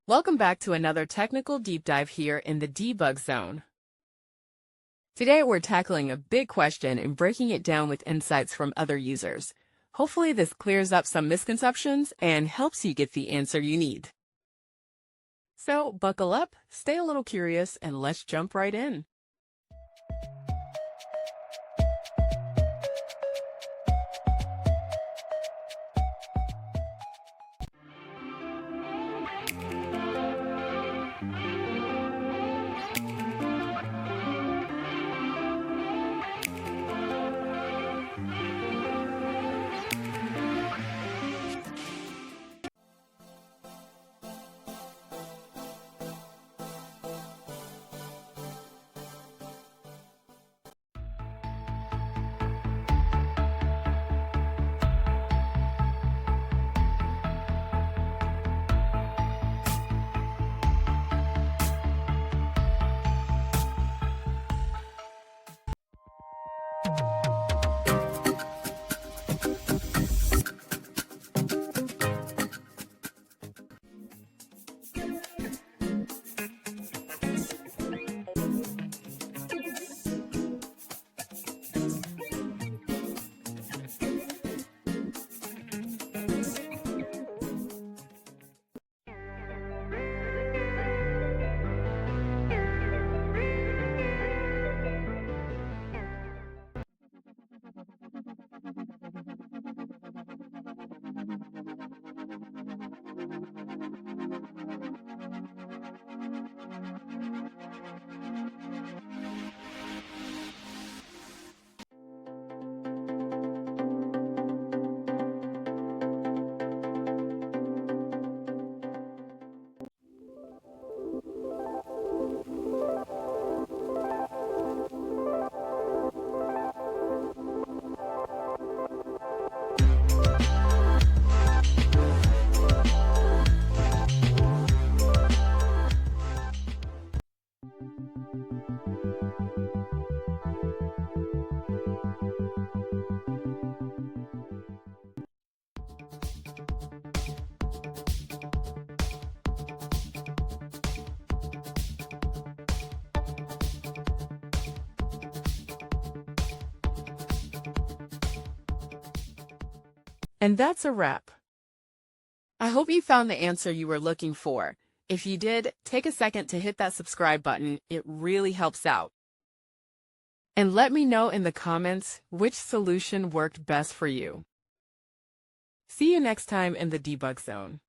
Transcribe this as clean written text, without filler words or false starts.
Welcome back to another technical deep dive here in the debug zone. Today we're tackling a big question and breaking it down with insights from other users. Hopefully this clears up some misconceptions and helps you get the answer you need. So buckle up, stay a little curious, and let's jump right in. And that's a wrap. I hope you found the answer you were looking for. If you did, take a second to hit that subscribe button. It really helps out. And let me know in the comments which solution worked best for you. See you next time in the debug zone.